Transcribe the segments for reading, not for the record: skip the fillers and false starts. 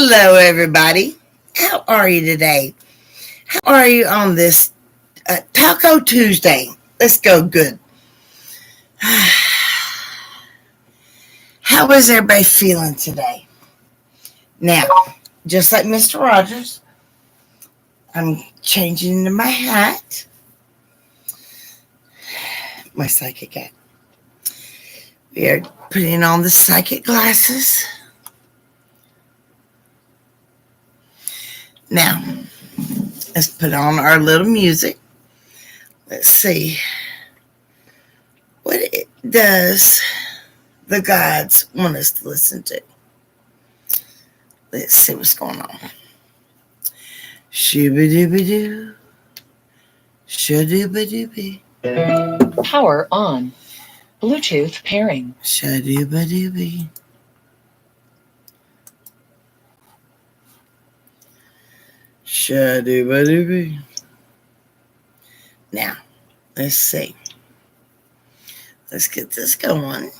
Hello, everybody. How are you today? How are you on this Taco Tuesday? Let's go good. How is everybody feeling today? Now, just like Mr. Rogers, I'm changing into my hat. My psychic hat. We are putting on the psychic glasses. Now, let's put on our little music. Let's see. What does the gods want us to listen to? Let's see what's going on. Shoo-ba-doo-ba-doo. Shoo-doo-ba-doo-bee. Power on. Bluetooth pairing. Shoo-doo-ba-doo-bee. Shoo-doo-ba-doo-bee. Now, let's see. Let's get this going.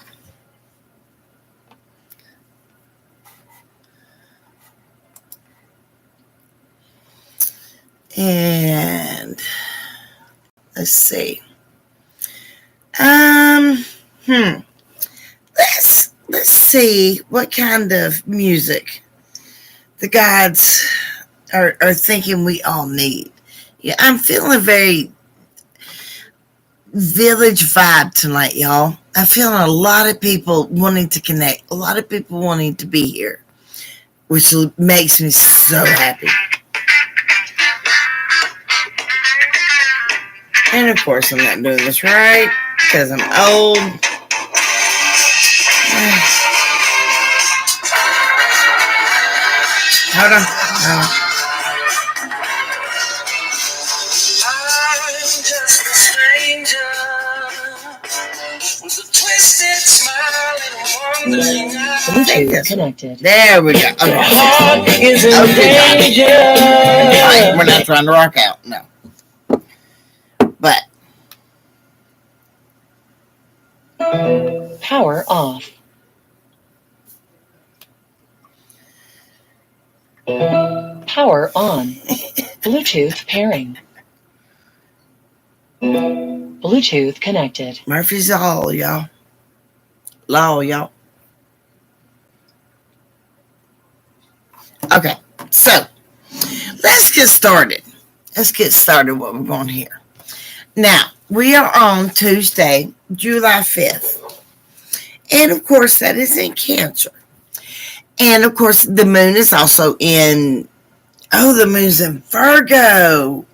And let's see. Let's see what kind of music the gods are thinking we all need. Yeah, I'm feeling a very village vibe tonight, y'all. I'm feeling a lot of people wanting to connect, a lot of people wanting to be here, which makes me so happy. And of course, I'm not doing this right because I'm old. Hold on. I'm just a stranger with a twisted smile and wandering eyes. Connected. There we go. Okay. Heart is in danger. All right, we're not trying to rock out. No. But power off. Power on. Bluetooth pairing. Bluetooth connected. Murphy's Law, y'all. Law, y'all. Okay, so let's get started. Let's get started what we're going here. Now, we are on Tuesday, July 5th. And of course, that is in Cancer. And of course, the moon is also the moon's in Virgo.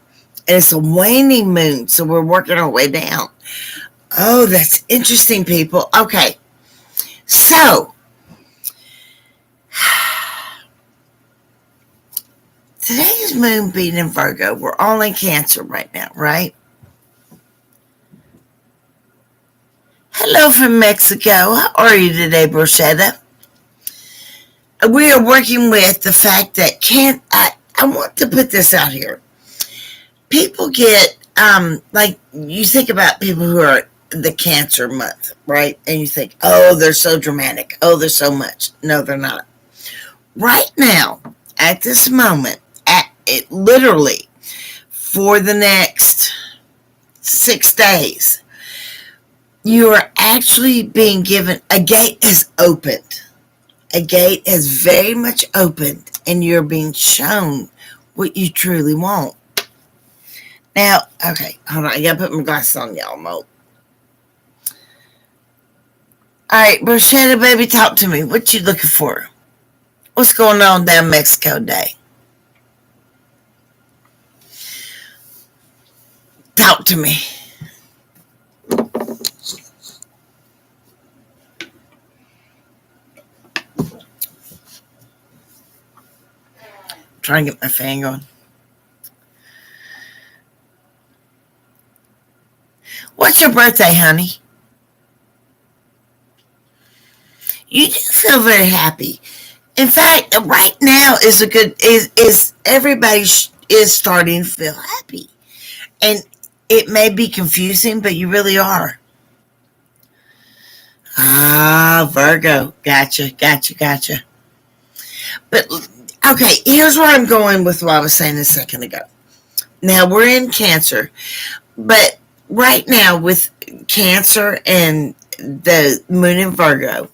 And it's a waning moon, so we're working our way down. Oh, that's interesting, people. Okay, so today's moon being in Virgo, we're all in Cancer right now, right? Hello from Mexico. How are you today, Brochetta? We are working with the fact that I want to put this out here. People get, like, you think about people who are the Cancer month, right? And you think, oh, they're so dramatic. Oh, there's so much. No, they're not. Right now, at this moment, literally, for the next 6 days, you are actually being given, a gate has opened. A gate has very much opened, and you're being shown what you truly want. Now, okay, hold on. I gotta put my glasses on, y'all. Mo. All right, Brochetta, baby, talk to me. What you looking for? What's going on down Mexico Day? Talk to me. Trying to get my fan going. What's your birthday, honey? You do feel very happy. In fact, right now is everybody is starting to feel happy, and it may be confusing, but you really are. Ah, Virgo, gotcha. But Okay, here's where I'm going with what I was saying a second ago. Now we're in Cancer, but right now with Cancer and the moon in Virgo,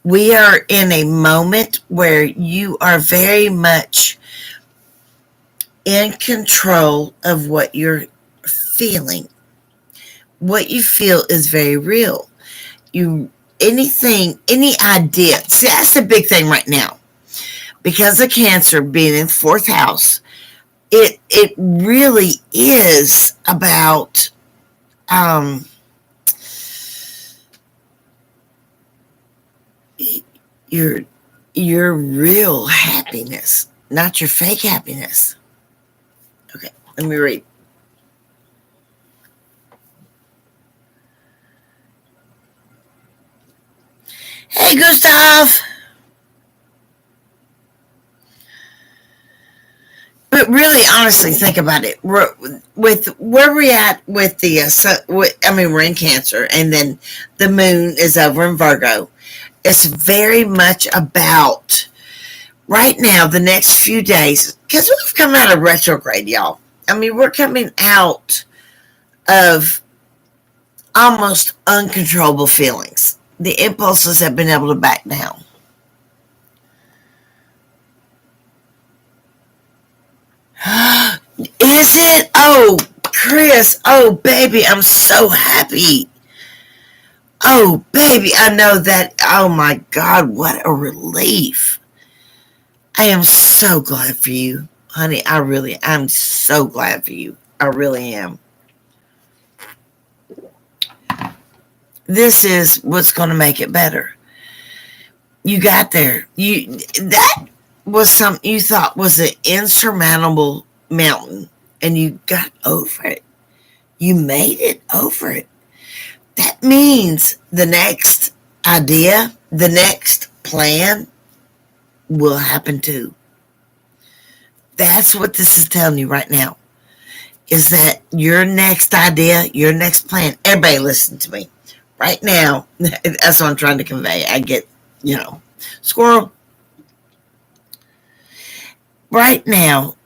we are in a moment where you are very much in control of what you're feeling. What you feel is very real. You anything, any idea. See, that's the big thing right now. Because of Cancer being in fourth house, it really is about your your real happiness, not your fake happiness. Okay, let me read. Hey, Gustav. But really, honestly, think about it. With where we're at with the, we're in Cancer, and then the moon is over in Virgo. It's very much about right now, the next few days, because we've come out of retrograde, y'all. I mean, we're coming out of almost uncontrollable feelings. The impulses have been able to back down. Is it? Oh, Chris. Oh, baby, I'm so happy. Oh, baby, I know that. Oh, my God, what a relief. I am so glad for you, honey. I'm so glad for you. I really am. This is what's going to make it better. You got there. That was something you thought was an insurmountable mountain, and you got over it. You made it over it. That means the next idea, the next plan will happen too. That's what this is telling you right now. Is that your next idea, your next plan? Everybody listen to me. Right now, that's what I'm trying to convey. I get, squirrel. Right now,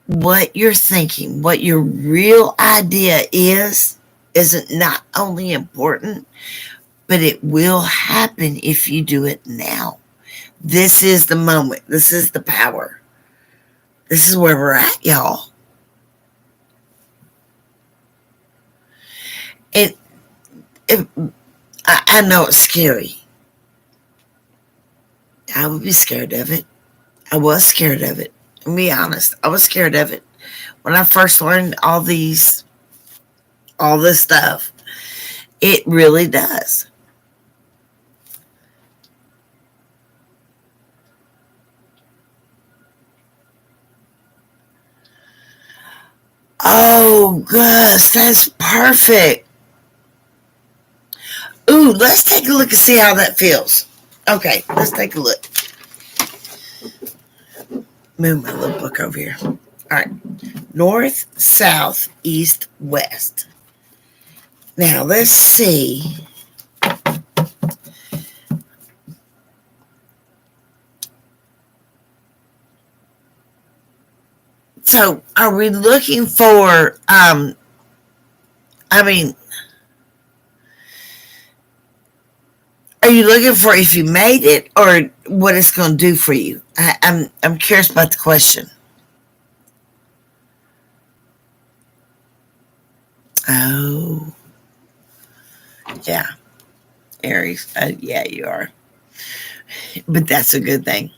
what you're thinking, what your real idea isn't not only important, but it will happen if you do it now. This is the moment. This is the power. This is where we're at, y'all. It I know it's scary. I would be scared of it. I was scared of it. To be honest, I was scared of it when I first learned all this stuff. It really does. Oh, Gus, that's perfect. Ooh, let's take a look and see how that feels. Okay, let's take a look. Move my little book over here. All right. North, south, east, west. Now, let's see. So, are we looking for, are you looking for if you made it or what it's going to do for you? I'm curious about the question. Oh, yeah, Aries. Yeah, you are. But that's a good thing.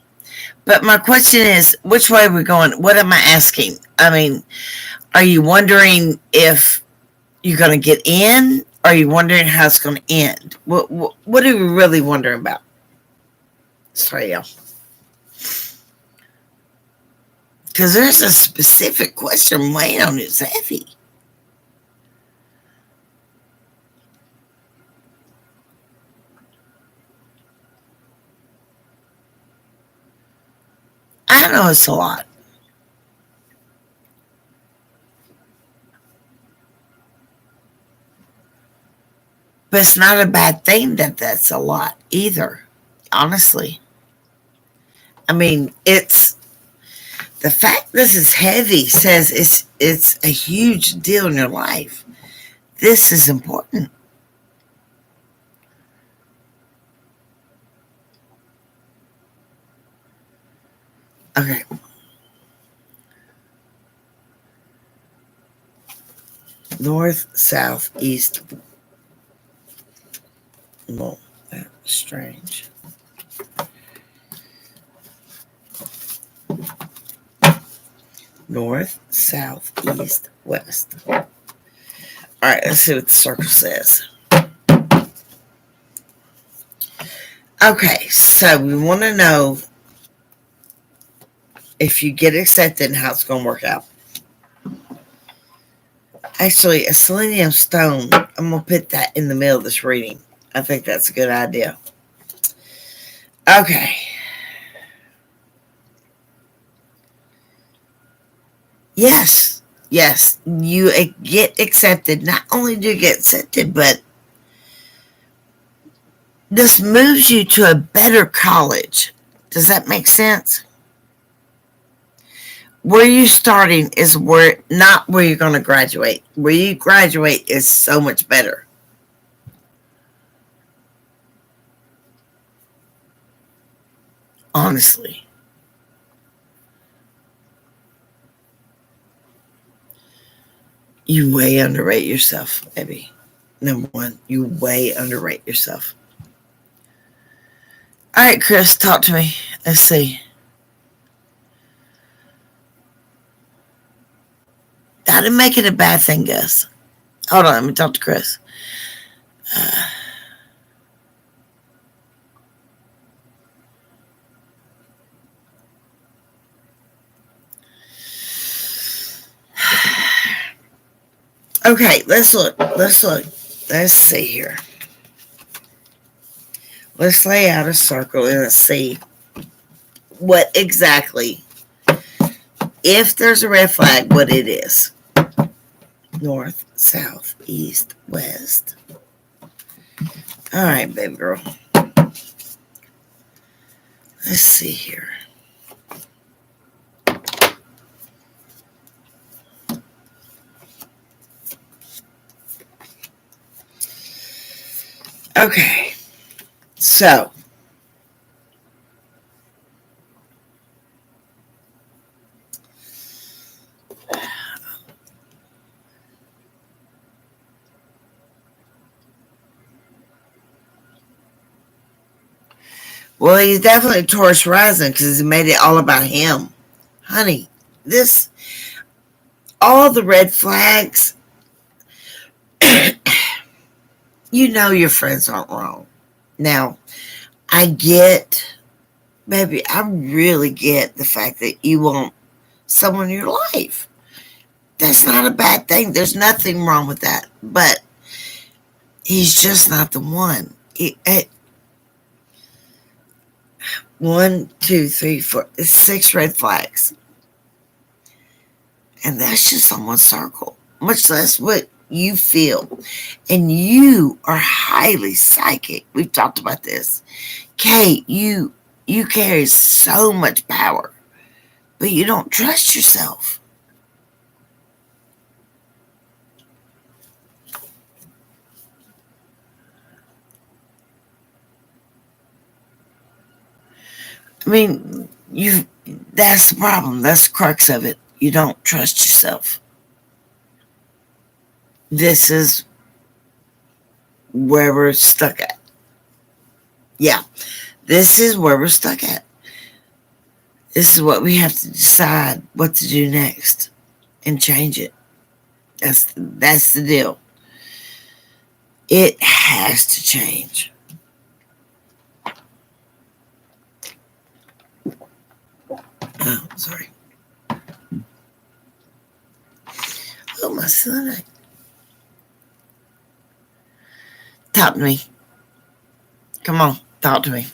But my question is, which way are we going? What am I asking? Are you wondering if you're going to get in? Or are you wondering how it's going to end? What are we really wondering about? Sorry, y'all. Because there's a specific question weighing on it's heavy. I know it's a lot. But it's not a bad thing that that's a lot either, honestly. I mean, it's the fact this is heavy says it's a huge deal in your life. This is important. Okay. North, south, east. Well, that's strange. North, south, east, west. All right, let's see what the circle says. Okay, so we want to know if you get accepted and how it's going to work out. Actually, a selenium stone, I'm going to put that in the middle of this reading. I think that's a good idea. Okay. Yes, you get accepted. Not only do you get accepted, but this moves you to a better college. Does that make sense? Where you're starting is not where you're going to graduate. Where you graduate is so much better. Honestly. You way underrate yourself, baby. Number one, you way underrate yourself. All right, Chris, talk to me. Let's see. That didn't make it a bad thing, Gus. Hold on, let me talk to Chris. Okay, let's look. Let's see here. Let's lay out a circle and let's see what exactly, if there's a red flag, what it is. North, south, east, west. All right, baby girl. Let's see here. Okay, so well, he's definitely Taurus rising because he made it all about him. Honey, all the red flags, you know your friends aren't wrong. Now, I really get the fact that you want someone in your life. That's not a bad thing. There's nothing wrong with that. But he's just not the one. 1, 2, 3, 4, 6 red flags. And that's just on one circle. Much less what you feel. And you are highly psychic. We've talked about this. Kate, you carry so much power. But you don't trust yourself. I mean, that's the problem. That's the crux of it. You don't trust yourself. This is where we're stuck at. Yeah, this is where we're stuck at. This is what we have to decide what to do next and change it. That's the deal. It has to change. Oh, sorry. Oh, my son. Talk to me. Come on, talk to me.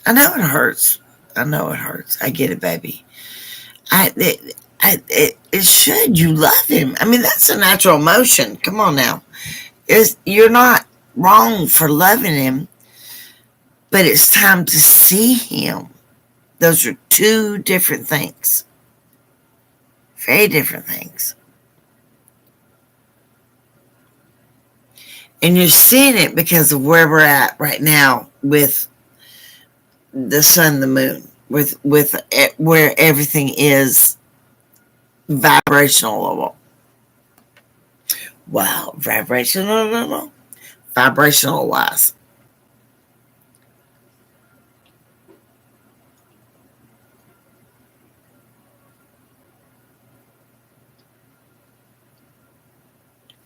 I know it hurts. I get it, baby. It should. You love him. I mean, that's a natural emotion. Come on now. You're not wrong for loving him, but it's time to see him. Those are two different things. Very different things. And you're seeing it because of where we're at right now with the sun, the moon, with where everything is vibrational level. Wow, vibrational level? Vibrational wise.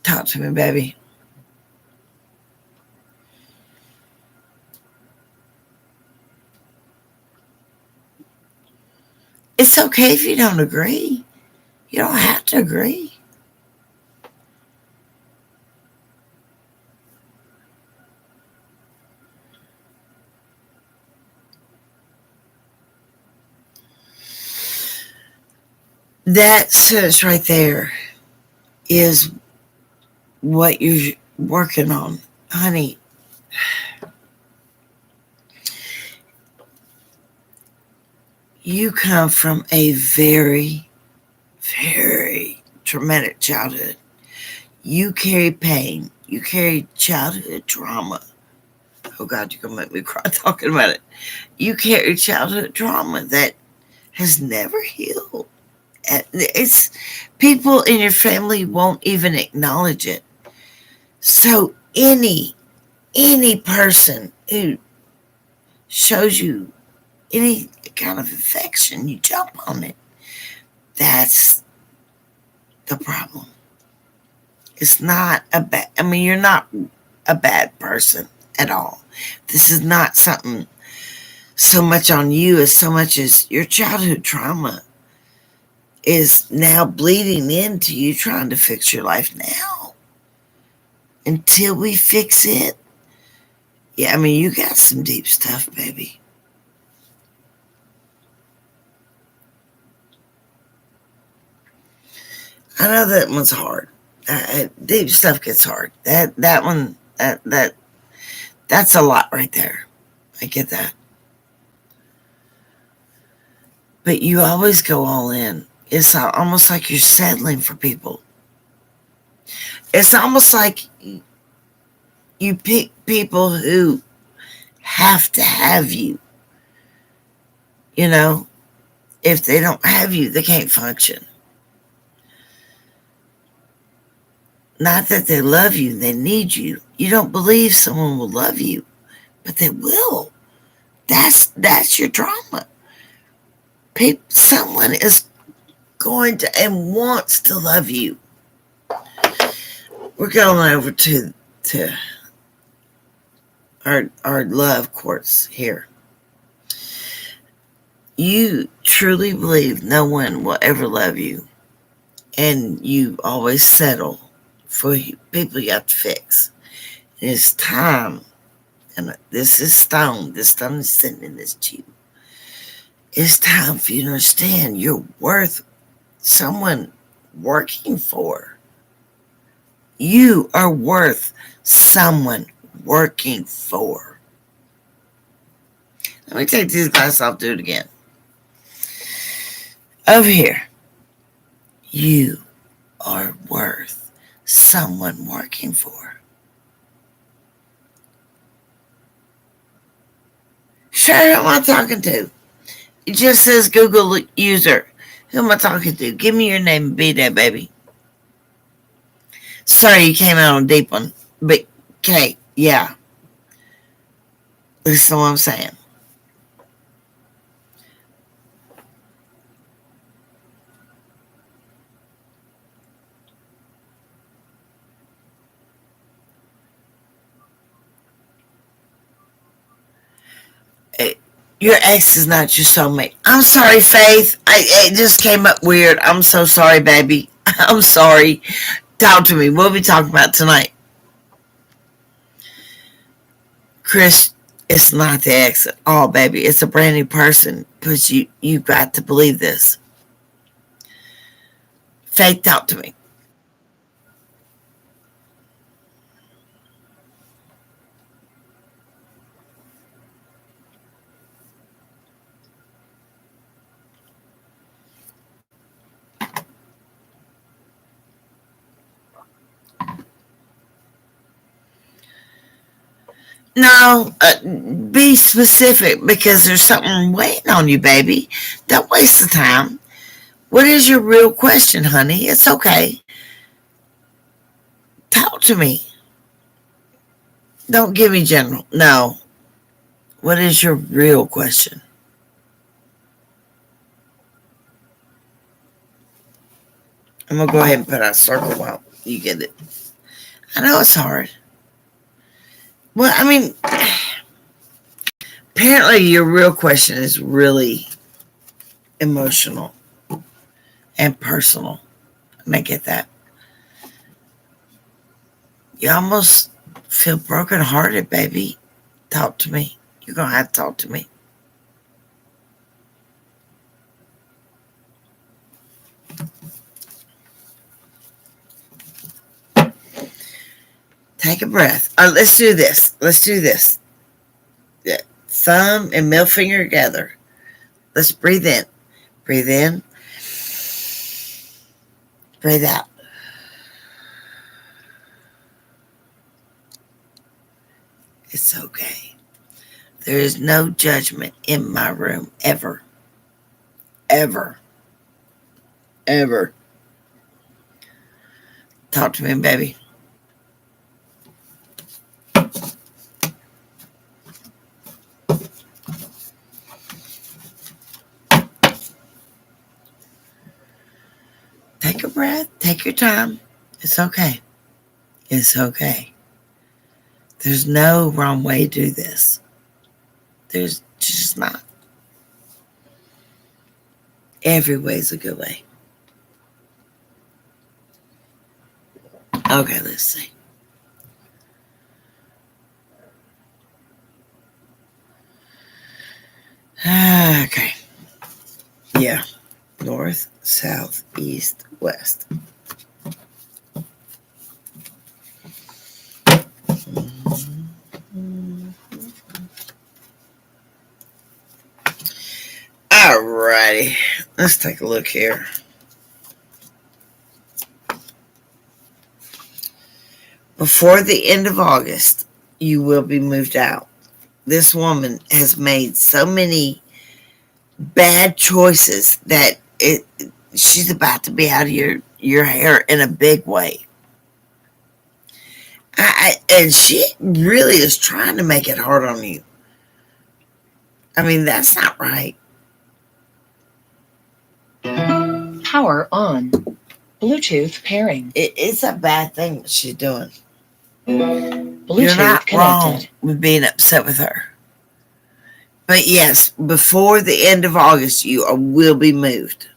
Talk to me, baby. It's okay if you don't agree. You don't have to agree. That sentence right there is what you're working on. Honey, you come from a very, very traumatic childhood. You carry pain. You carry childhood trauma. Oh God, you're going to make me cry talking about it. You carry childhood trauma that has never healed. It's people in your family won't even acknowledge it. So any person who shows you any kind of affection, you jump on it. That's the problem. It's not a bad, I mean, you're not a bad person at all. This is not something so much on you as so much as your childhood trauma is now bleeding into you trying to fix your life now. Until we fix it, yeah, I mean, you got some deep stuff, baby. I know that one's hard. Deep stuff gets hard. That one, that's a lot right there. I get that. But you always go all in. It's almost like you're settling for people. It's almost like you pick people who have to have you. You know, if they don't have you, they can't function. Not that they love you, they need you. You don't believe someone will love you, but they will. That's your trauma. Someone is going to and wants to love you. We're going over to our love quartz here. You truly believe no one will ever love you, and you always settle for people you have to fix. It's time, and this is stone. This stone is sending this to you. It's time for you to understand you're worth someone working for. You are worth someone working for. Let me take these glasses off, do it again. Over here, you are worth someone working for. Sure, who am I talking to? It just says Google user. Who am I talking to? Give me your name and be there, baby. Sorry you came out on a deep one. But, okay, yeah. Listen to what I'm saying. Your ex is not your soulmate. I'm sorry, Faith. It just came up weird. I'm so sorry, baby. I'm sorry. Talk to me. What are we talking about tonight? Chris, it's not the ex at all, baby. It's a brand new person. But you got to believe this. Faith, talk to me. No, be specific because there's something waiting on you, baby. Don't waste the time. What is your real question, honey? It's okay. Talk to me. Don't give me general. No. What is your real question? I'm going to go ahead and put out a circle while you get it. I know it's hard. Well, I mean, apparently your real question is really emotional and personal. And I get that. You almost feel brokenhearted, baby. Talk to me. You're going to have to talk to me. Take a breath. Let's do this. Let's do this. Yeah. Thumb and middle finger together. Let's breathe in. Breathe in. Breathe out. It's okay. There is no judgment in my room ever. Ever. Ever. Talk to me, baby. Take a breath. Take your time. It's okay. It's okay. There's no wrong way to do this. There's just not. Every way's a good way. Okay, let's see. Okay. Yeah. North, south, east, west. Alrighty. Let's take a look here. Before the end of August, you will be moved out. This woman has made so many bad choices that she's about to be out of your hair in a big way. And she really is trying to make it hard on you. I mean, that's not right. Power on. Bluetooth pairing. It's a bad thing that she's doing. Bluetooth You're not connected. wrong with being upset with her. But yes, before the end of August, you will be moved.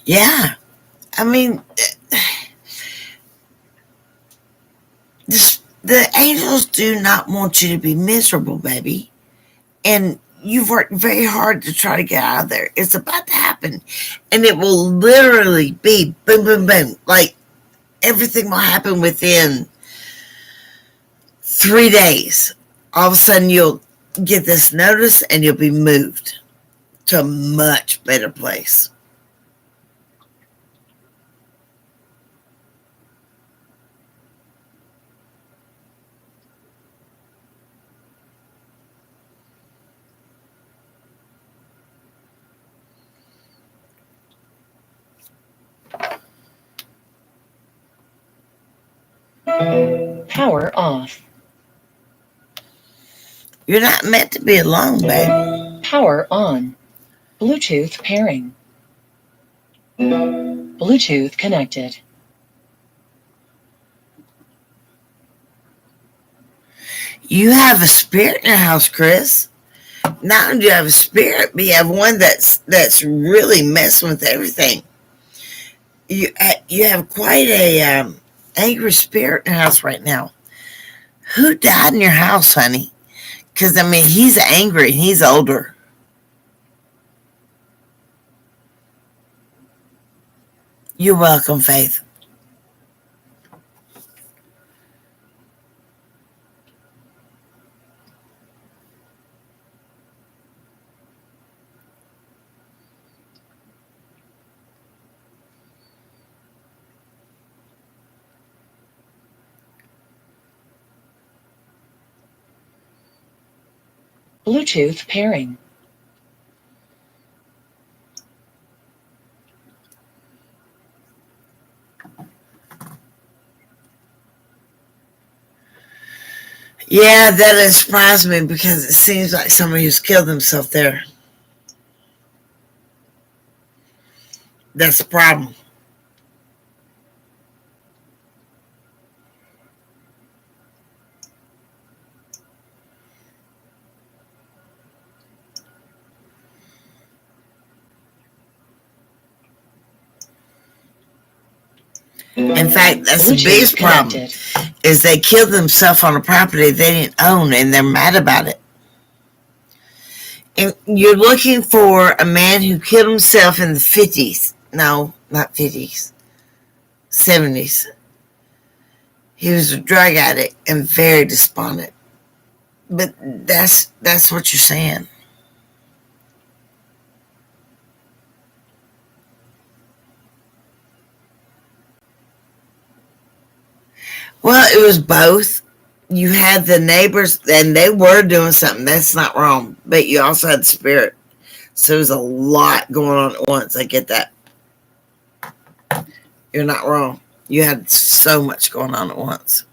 Yeah. I mean, the angels do not want you to be miserable, baby. And you've worked very hard to try to get out of there. It's about to happen. And it will literally be boom, boom, boom. Like everything will happen within 3 days. All of a sudden, you'll get this notice and you'll be moved to a much better place. Power off. You're not meant to be alone, baby. Power on. Bluetooth pairing. Bluetooth connected. You have a spirit in your house, Chris. Not only do you have a spirit, but you have one that's really messing with everything. You have quite a angry spirit in your house right now. Who died in your house, honey? Because I mean, he's angry. He's older. You're welcome, Faith. Bluetooth pairing. Yeah, that has surprised me because it seems like somebody who's killed himself there. That's the problem. In fact, that's the biggest problem, is they killed themselves on a property they didn't own and they're mad about it. And you're looking for a man who killed himself in the 50s. No, not 50s. 70s. He was a drug addict and very despondent. But that's what you're saying. Well, it was both. You had the neighbors, and they were doing something. That's not wrong. But you also had the spirit. So there's a lot going on at once. I get that. You're not wrong. You had so much going on at once.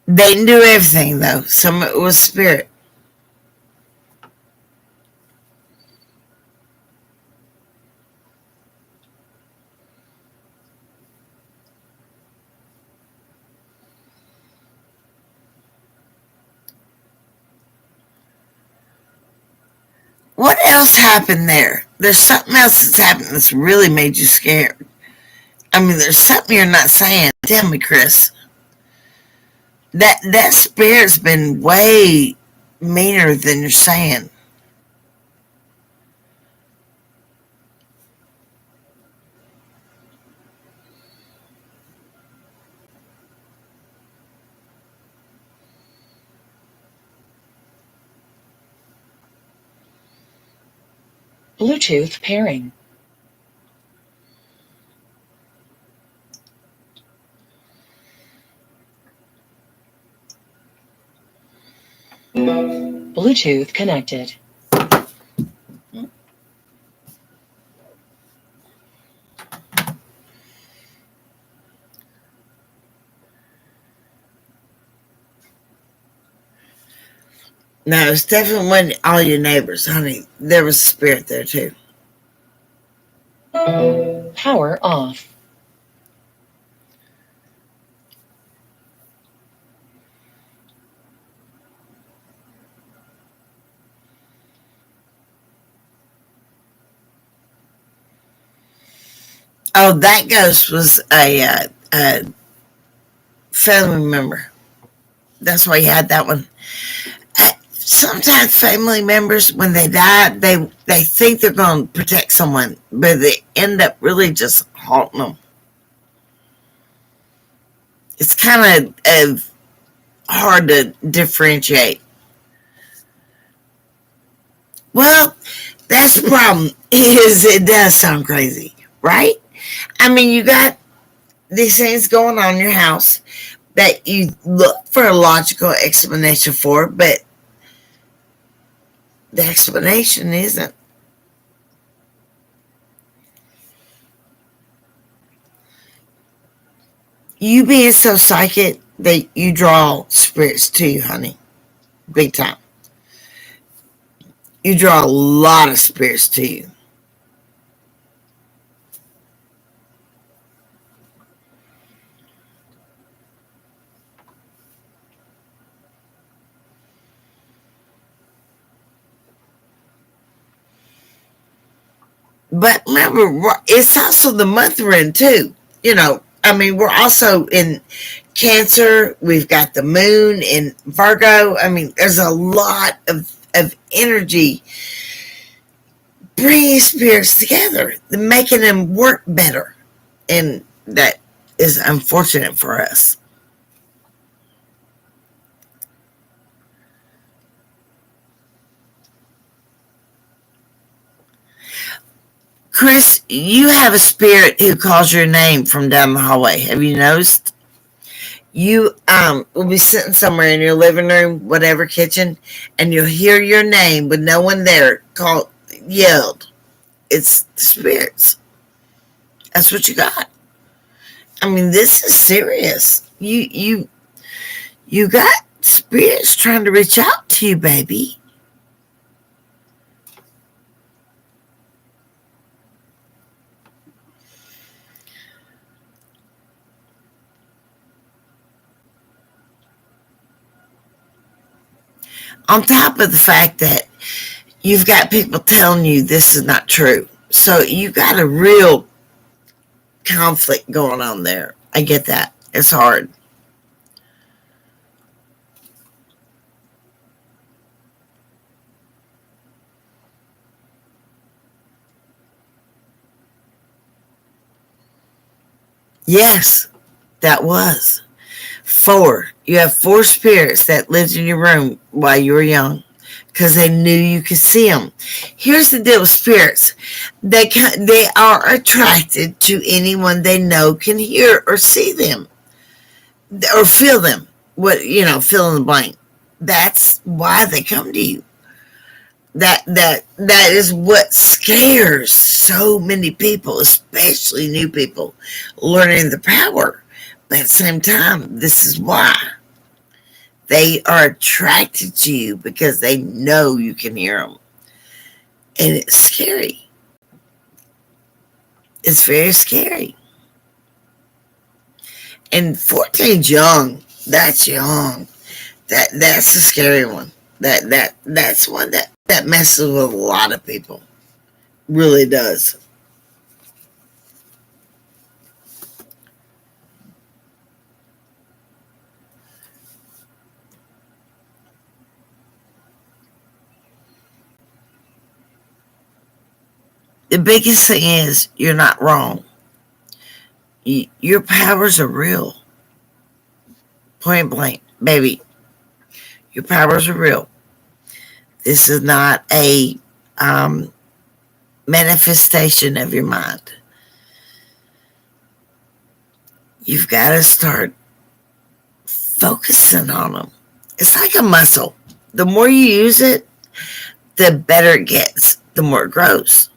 They didn't do everything, though. Some of it was spirit. What else happened there? There's something else that's happened that's really made you scared. I mean, there's something you're not saying. Tell me, Chris. That spirit's been way meaner than you're saying. Bluetooth pairing. Bluetooth connected. No, it's definitely wasn't all your neighbors, honey. There was a spirit there too. Power off. Oh, that ghost was a family member. That's why you had that one. Sometimes family members, when they die, they think they're going to protect someone, but they end up really just haunting them. It's kind of hard to differentiate. Well, that's the problem. Is it does sound crazy, right? I mean, you got these things going on in your house that you look for a logical explanation for, but the explanation isn't. You being so psychic that you draw spirits to you, honey. Big time. You draw a lot of spirits to you. But remember, it's also the month we're in too. You know, I mean, we're also in Cancer. We've got the moon in Virgo. I mean, there's a lot of energy bringing spirits together, making them work better. And that is unfortunate for us. Chris, you have a spirit who calls your name from down the hallway. Have you noticed? You will be sitting somewhere in your living room, whatever kitchen, and you'll hear your name with no one there called yelled. It's the spirits. That's what you got. I mean, this is serious. You got spirits trying to reach out to you, baby. On top of the fact that you've got people telling you this is not true. So you got a real conflict going on there. I get that. It's hard. Yes, that was. Four. You have four spirits that lived in your room while you were young because they knew you could see them. Here's the deal with spirits. They are attracted to anyone they know can hear or see them or feel them. Fill in the blank. That's why they come to you. That is what scares so many people, especially new people, learning the power. But at the same time, this is why they are attracted to you because they know you can hear them. And it's scary. It's very scary. And 14's young. That's young. That's a scary one. That's one that messes with a lot of people. Really does. The biggest thing is you're not wrong. Your powers are real. Point blank, baby. Your powers are real. This is not a manifestation of your mind. You've got to start focusing on them. It's like a muscle. The more you use it, the better it gets, the more it grows.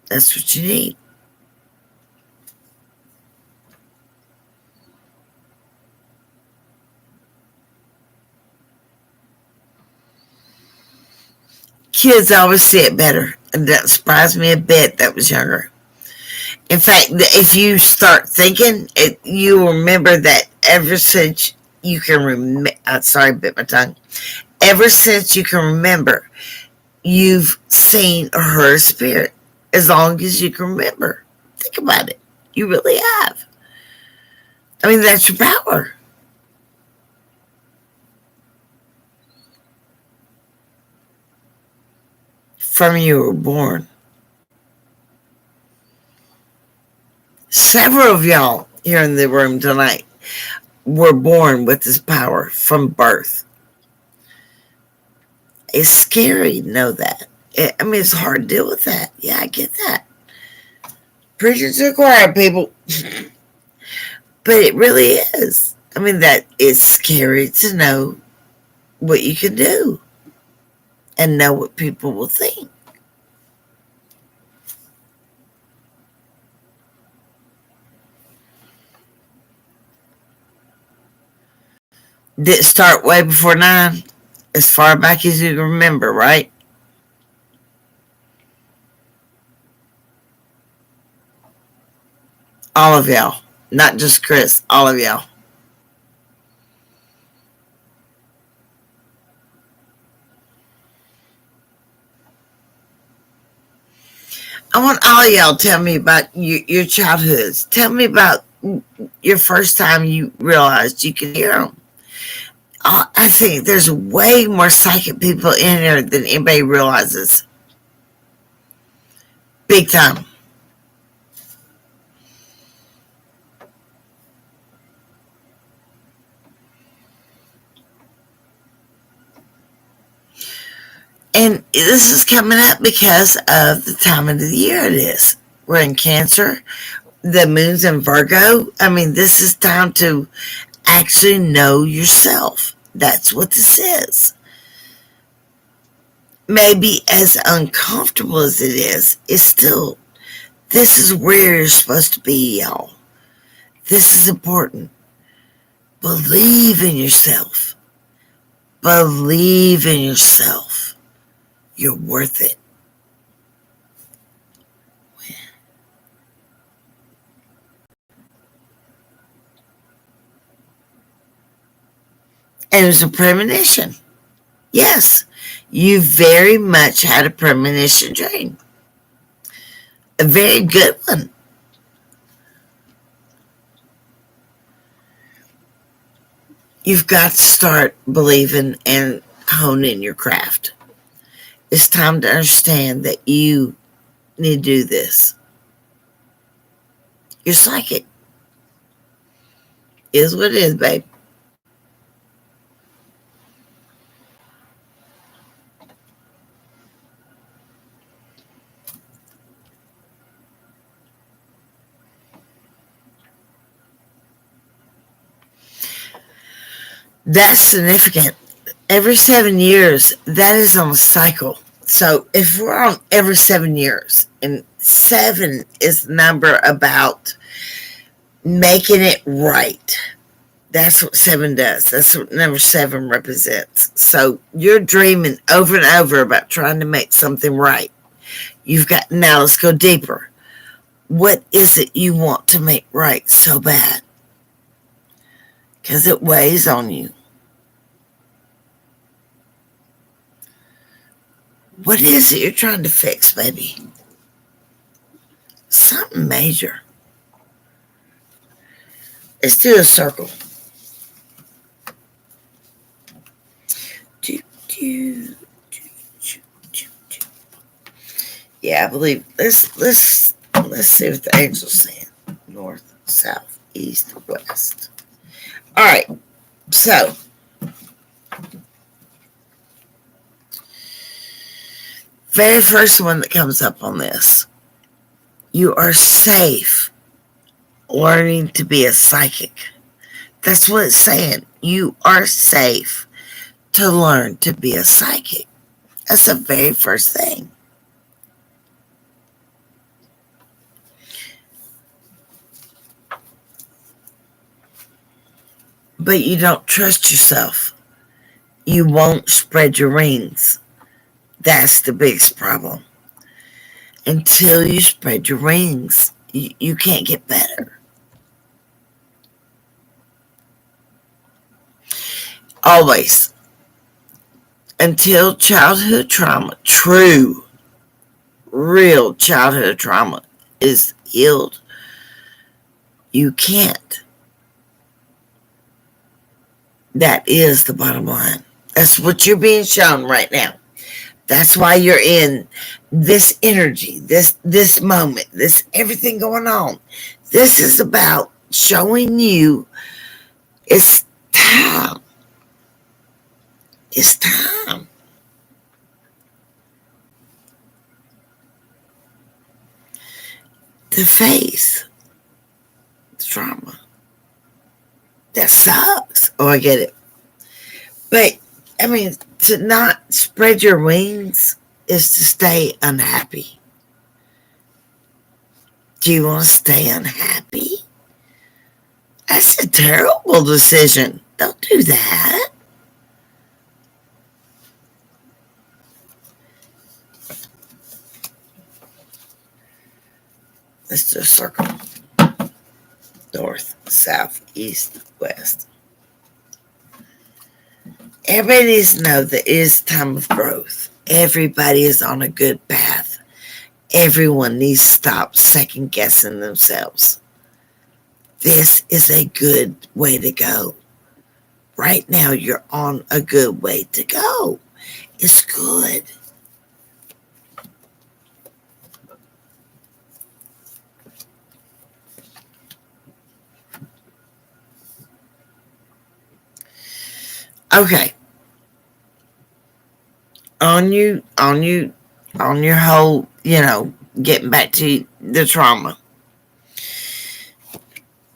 That's what you need. Kids always see it better. And that surprised me a bit that was younger. In fact, if you start thinking, you remember that ever since you can remember, sorry, I bit my tongue. Ever since you can remember, you've seen or heard a spirit. As long as you can remember. Think about it. You really have. I mean, that's your power. From you were born. Several of y'all here in the room tonight were born with this power from birth. It's scary to know that. It's hard to deal with that. Yeah, I get that. Preaching to the choir, people. But it really is. That is scary to know what you can do and know what people will think. Did it start way before 9? As far back as you can remember, right? All of y'all. Not just Chris. All of y'all. I want all of y'all to tell me about your childhoods. Tell me about your first time you realized you could hear them. I think there's way more psychic people in here than anybody realizes. Big time. And this is coming up because of the time of the year it is. We're in Cancer. The moon's in Virgo. I mean, this is time to actually know yourself. That's what this is. Maybe as uncomfortable as it is, it's still, this is where you're supposed to be, y'all. This is important. Believe in yourself. Believe in yourself. You're worth it. And it was a premonition. Yes, you very much had a premonition dream. A very good one. You've got to start believing and honing your craft. It's time to understand that you need to do this. You're psychic. Is what it is, babe. That's significant. Every 7 years, that is on a cycle. So if we're on every 7 years, and 7 is the number about making it right. That's what 7 does. That's what number 7 represents. So you're dreaming over and over about trying to make something right. You've got, now let's go deeper. What is it you want to make right so bad? Because it weighs on you. What is it you're trying to fix, baby? Something major. Let's do a circle. Yeah, I believe. Let's see what the angel's saying. North, south, east, west. All right. So very first one that comes up on this. You are safe learning to be a psychic. That's what it's saying. You are safe to learn to be a psychic. That's the very first thing. But you don't trust yourself. You won't spread your wings. That's the biggest problem. Until you spread your wings, you can't get better. Always. Until childhood trauma, true, real childhood trauma is healed, you can't. That is the bottom line. That's what you're being shown right now. That's why you're in this energy, this moment, this everything going on. This is about showing you it's time. It's time. To face the trauma. That sucks. Oh, I get it. But, I mean, to not spread your wings is to stay unhappy. Do you want to stay unhappy? That's a terrible decision. Don't do that. Let's do a circle. North, south, east, west. Everybody needs to know that it is time of growth. Everybody is on a good path. Everyone needs to stop second guessing themselves. This is a good way to go. Right now, you're on a good way to go. It's good. Okay. On your whole, getting back to the trauma.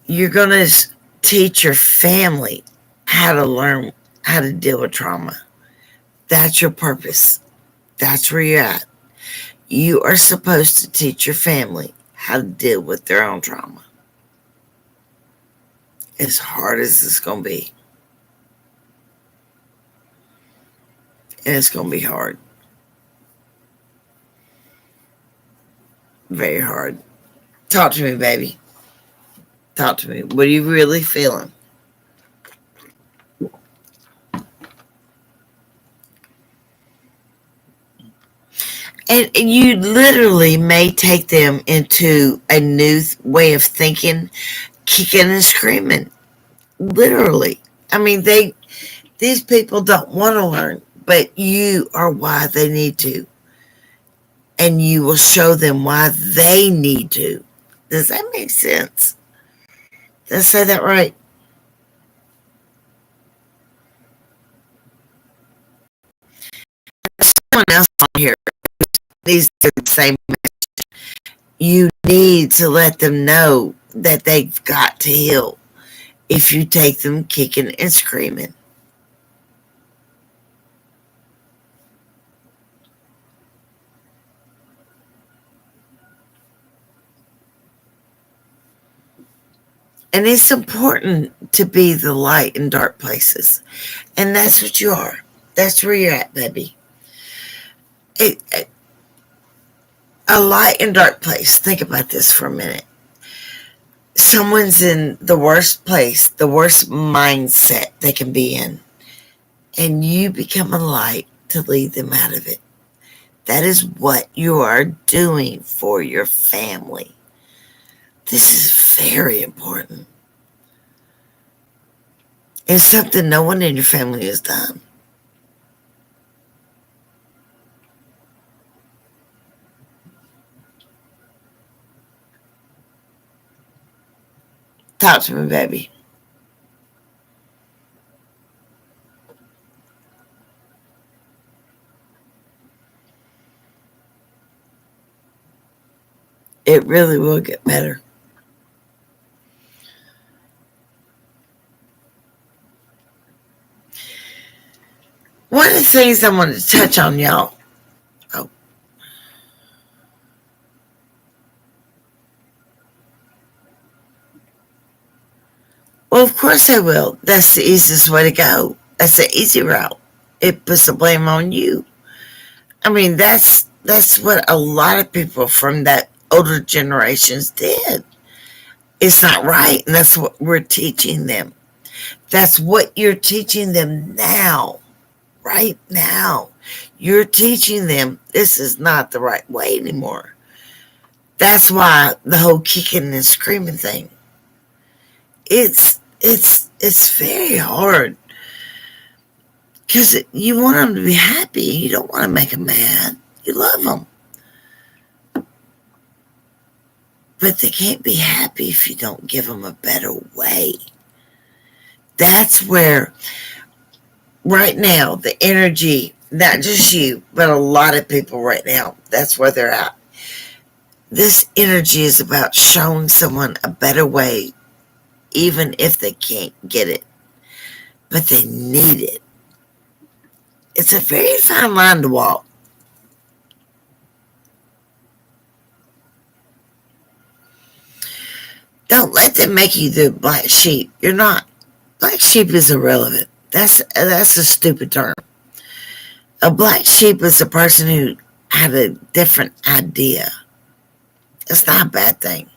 You're going to teach your family how to learn how to deal with trauma. That's your purpose. That's where you're at. You are supposed to teach your family how to deal with their own trauma. As hard as it's going to be. And it's going to be hard. Very hard. Talk to me, baby. Talk to me. What are you really feeling? And you literally may take them into a new way of thinking, kicking and screaming. Literally. I mean, these people don't want to learn, but you are why they need to. And you will show them why they need to. Does that make sense? Did I say that right? Someone else on here needs to do the same message. You need to let them know that they've got to heal if you take them kicking and screaming. And it's important to be the light in dark places. And that's what you are. That's where you're at, baby. A light in dark place. Think about this for a minute. Someone's in the worst place, the worst mindset they can be in. And you become a light to lead them out of it. That is what you are doing for your family. This is very important. It's something no one in your family has done. Talk to me, baby. It really will get better. One of the things I wanted to touch on, y'all. Oh, well, of course I will. That's the easiest way to go. That's the easy route. It puts the blame on you. I mean, that's what a lot of people from that older generations did. It's not right, and that's what we're teaching them. That's what you're teaching them now. Right now. You're teaching them this is not the right way anymore. That's why the whole kicking and screaming thing. It's very hard because you want them to be happy. You don't want to make them mad. You love them, but they can't be happy if you don't give them a better way. That's where right now the energy, not just you, but a lot of people right now, that's where they're at. This energy is about showing someone a better way, even if they can't get it, but they need it. It's a very fine line to walk. Don't let them make you the black sheep. You're not. Black sheep is irrelevant. That's a stupid term. A black sheep is a person who had a different idea. It's not a bad thing.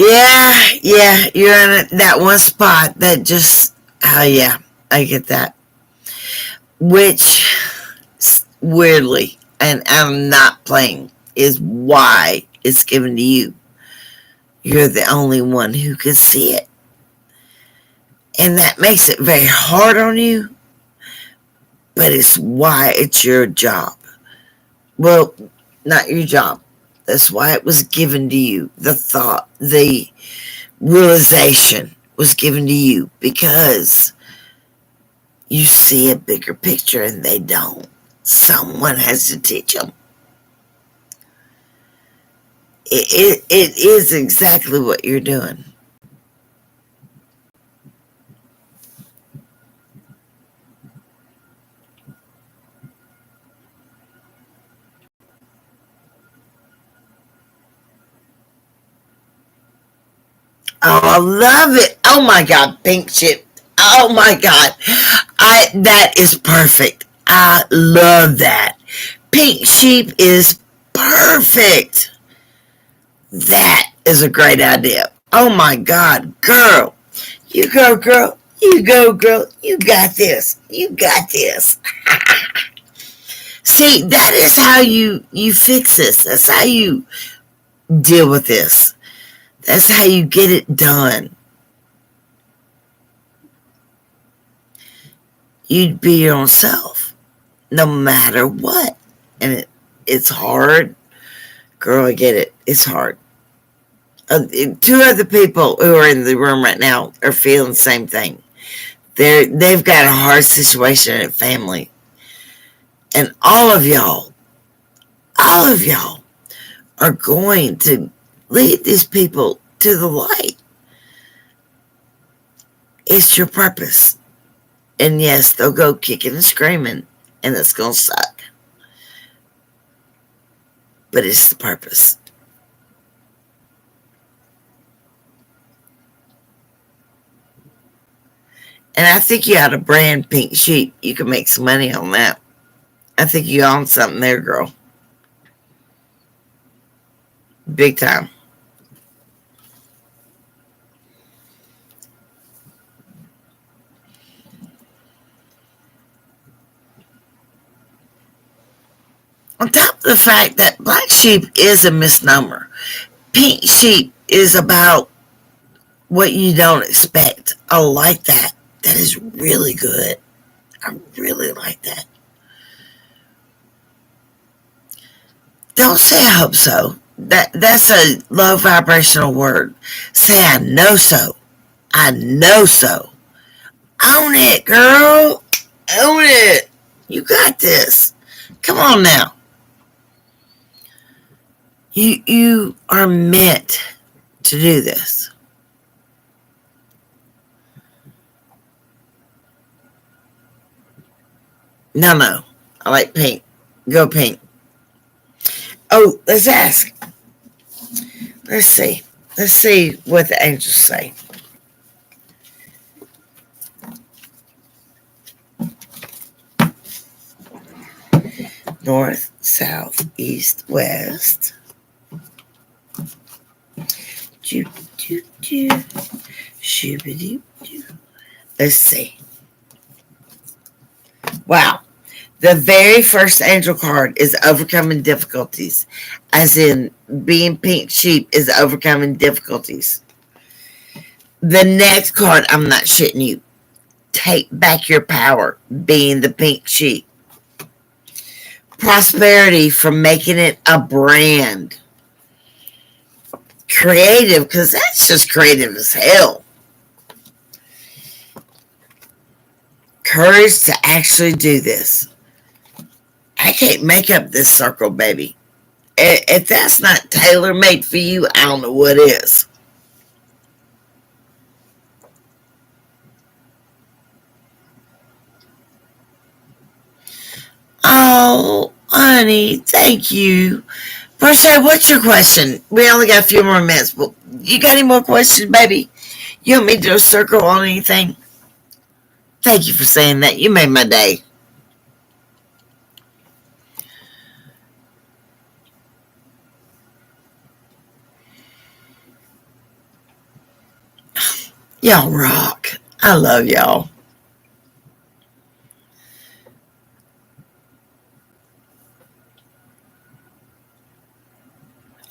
Yeah, you're in that one spot that just, oh yeah, I get that. Which, weirdly, and I'm not playing, is why it's given to you. You're the only one who can see it. And that makes it very hard on you, but it's why it's your job. Well, not your job. That's why it was given to you. The thought, the realization was given to you because you see a bigger picture and they don't. Someone has to teach them. It is exactly what you're doing. Oh, I love it. Oh my God, pink shit. Oh my God. That is perfect. I love that. Pink sheep is perfect. That is a great idea. Oh my God, girl. You go, girl. You go, girl. You got this. You got this. See, that is how you fix this. That's how you deal with this. That's how you get it done. You'd be your own self, no matter what. And it's hard. Girl, I get it. It's hard. Two other people who are in the room right now are feeling the same thing. They've got a hard situation at family. And all of y'all are going to lead these people to the light. It's your purpose. And yes, they'll go kicking and screaming, and it's going to suck. But it's the purpose. And I think you ought to brand pink sheep. You can make some money on that. I think you own something there, girl. Big time. On top of the fact that black sheep is a misnomer, pink sheep is about what you don't expect. I like that. That is really good. I really like that. Don't say I hope so. That's a low vibrational word. Say I know so. I know so. Own it, girl. Own it. You got this. Come on now. You are meant to do this. No. I like pink. Go pink. Oh, let's ask. Let's see. Let's see what the angels say. North, south, east, west. Choo, choo, choo. Shoobity, choo. Let's see. Wow. The very first angel card is overcoming difficulties, as in being pink sheep is overcoming difficulties. The next card, I'm not shitting you. Take back your power, being the pink sheep. Prosperity from making it a brand. Creative, because that's just creative as hell. Courage to actually do this. I can't make up this circle, baby. If that's not tailor made for you, I don't know what is. Oh, honey, thank you. Foretell, what's your question? We only got a few more minutes, but you got any more questions, baby? You want me to do a circle on anything? Thank you for saying that. You made my day. Y'all rock. I love y'all.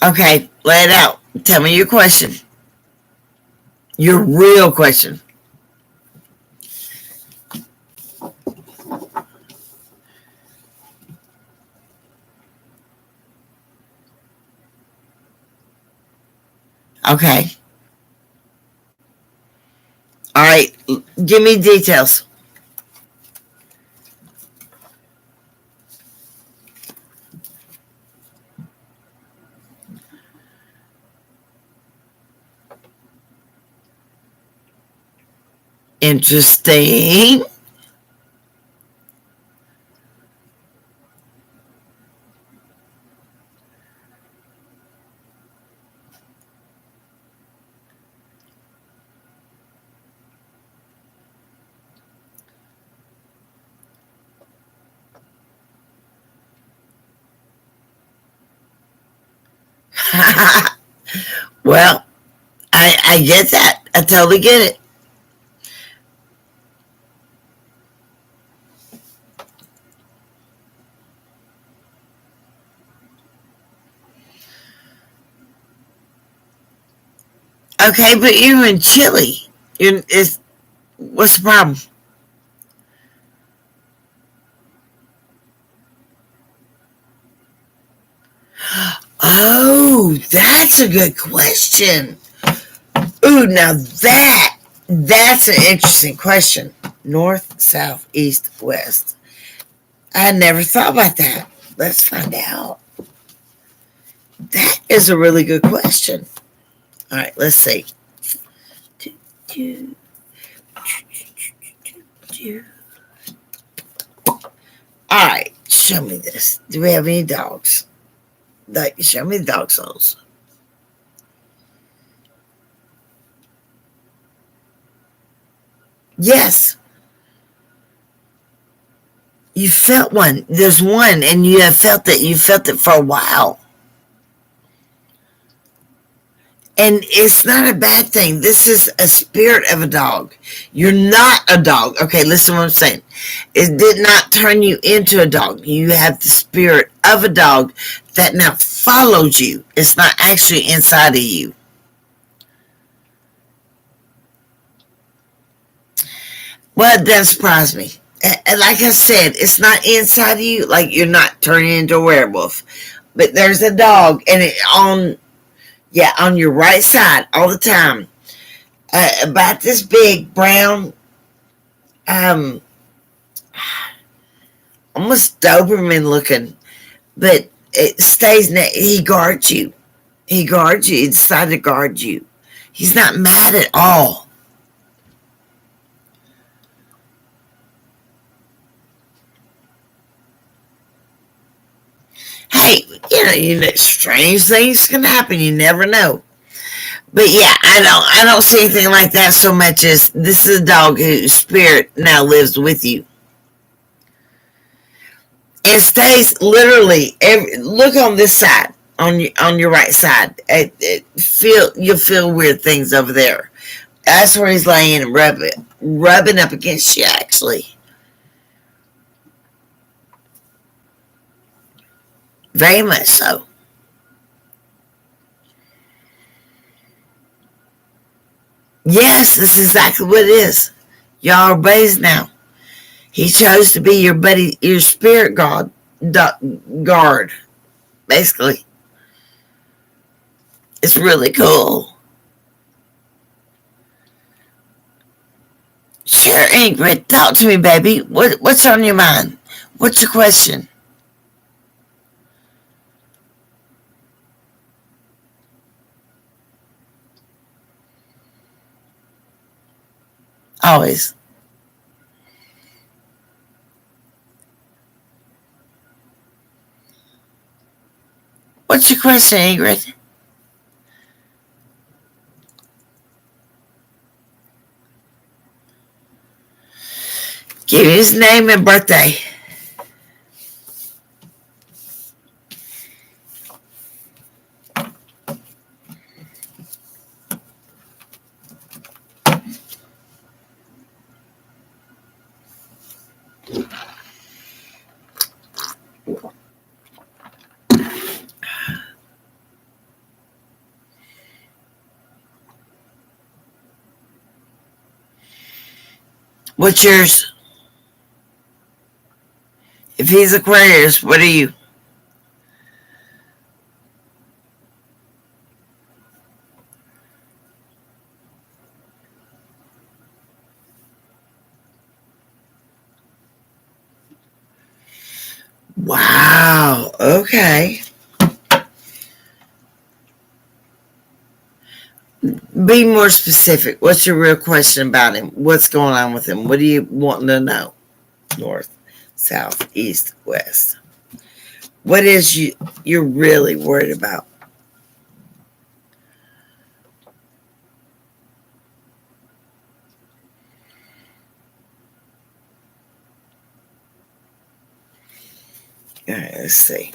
Okay, lay it out. Tell me your question. Your real question. Okay. All right. Give me details. Interesting. Well, I get that. I totally get it. Okay, but you're in Chile. What's the problem? Oh, that's a good question. Ooh, now that's an interesting question. North, south, east, west. I never thought about that. Let's find out. That is a really good question. All right, let's see. All right, show me this. Do we have any dogs? Show me the dog souls. Yes, you felt one. There's one, and you have felt it. You felt it for a while. And it's not a bad thing. This is a spirit of a dog. You're not a dog. Okay, listen to what I'm saying. It did not turn you into a dog. You have the spirit of a dog that now follows you. It's not actually inside of you. Well, it doesn't surprise me. And like I said, it's not inside of you. Like you're not turning into a werewolf. But there's a dog, and on your right side all the time. About this big, brown, um, almost Doberman looking, but it stays. He guards you. He guards you. He decided to guard you. He's not mad at all. Hey, strange things can happen. You never know. But yeah, I don't see anything like that so much as this is a dog whose spirit now lives with you. It stays literally look on this side, on your right side. You'll feel weird things over there. That's where he's laying and rubbing up against you, actually. Very much so. Yes, this is exactly what it is. Y'all are buddies now. He chose to be your buddy, your spirit guard, basically. It's really cool. Sure, Ingrid, talk to me, baby. What's on your mind? What's your question? Always. What's your question, Ingrid? Give me his name and birthday. What's yours? If he's Aquarius, what are you? Wow. Okay. Be more specific. What's your real question about him? What's going on with him? What are you wanting to know? North, south, east, west. What is you're really worried about? All right, let's see.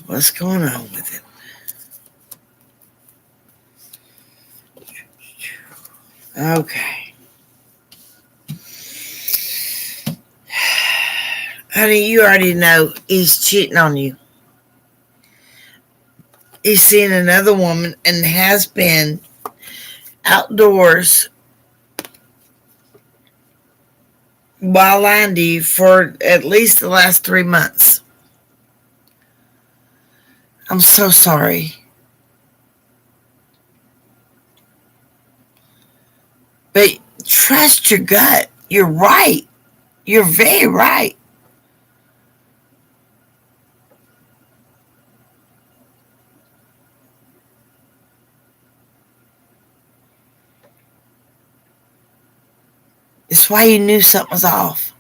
What's going on with him? Okay. Honey, you already know he's cheating on you. He's seeing another woman and has been outdoors while lying to you for at least the last 3 months. I'm so sorry. But trust your gut. You're right. You're very right. It's why you knew something was off.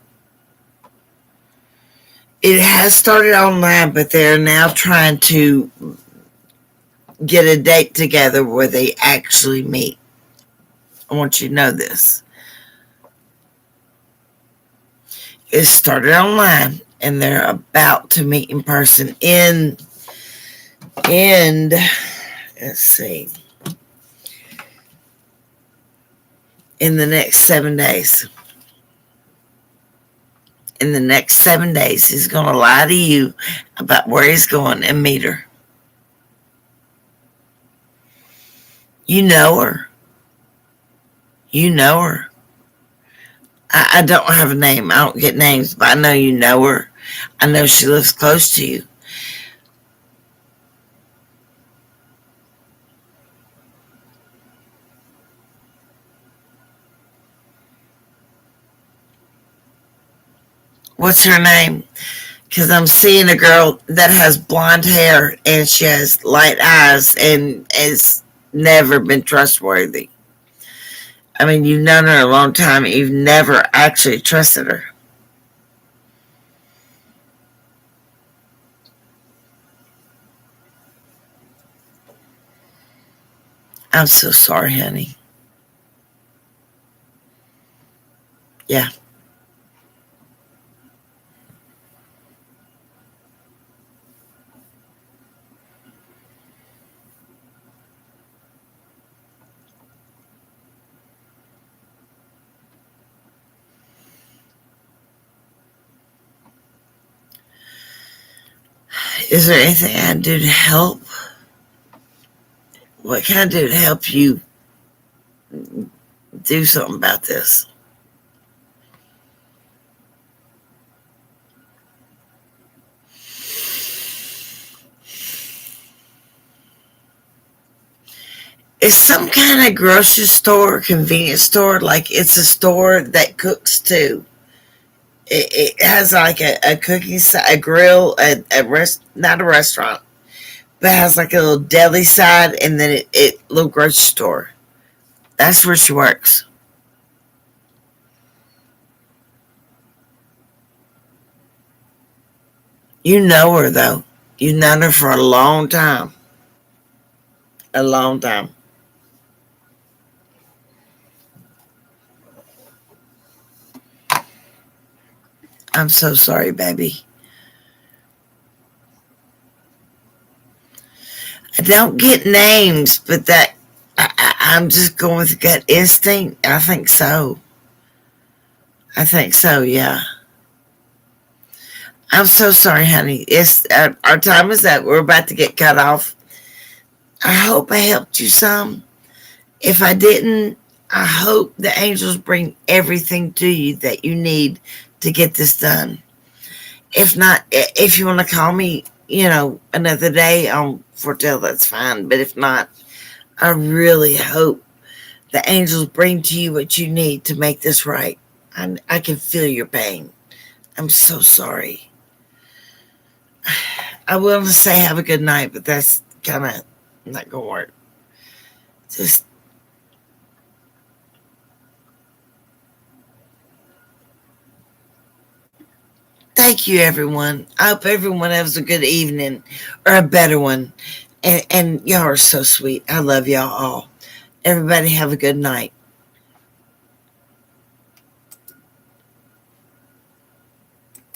It has started online, but they're now trying to get a date together where they actually meet. I want you to know this. It started online, and they're about to meet in person in let's see, in the next 7 days. In the next 7 days, he's going to lie to you about where he's going and meet her. You know her. You know her. I don't have a name. I don't get names, but I know you know her. I know she lives close to you. What's her name? Because I'm seeing a girl that has blonde hair and she has light eyes and has never been trustworthy. I mean, you've known her a long time. You've never actually trusted her. I'm so sorry, honey. Yeah. Is there anything I can do to help? What can I do to help you do something about this? It's some kind of grocery store, convenience store. Like it's a store that cooks too. It has like a cooking, a grill, not a restaurant, but it has like a little deli side, and then it little grocery store. That's where she works. You know her though. You've known her for a long time. A long time. I'm so sorry, baby. I don't get names, but I'm just going with gut instinct. I think so. I think so. Yeah. I'm so sorry, honey. It's our time is up. We're about to get cut off. I hope I helped you some. If I didn't, I hope the angels bring everything to you that you need to get this done. If not, if you want to call me, another day on Foretell, that's fine. But if not, I really hope the angels bring to you what you need to make this right. I can feel your pain. I'm so sorry. I want to say have a good night, but that's kind of not going to work. Just thank you, everyone. I hope everyone has a good evening or a better one. And y'all are so sweet. I love y'all all. Everybody have a good night.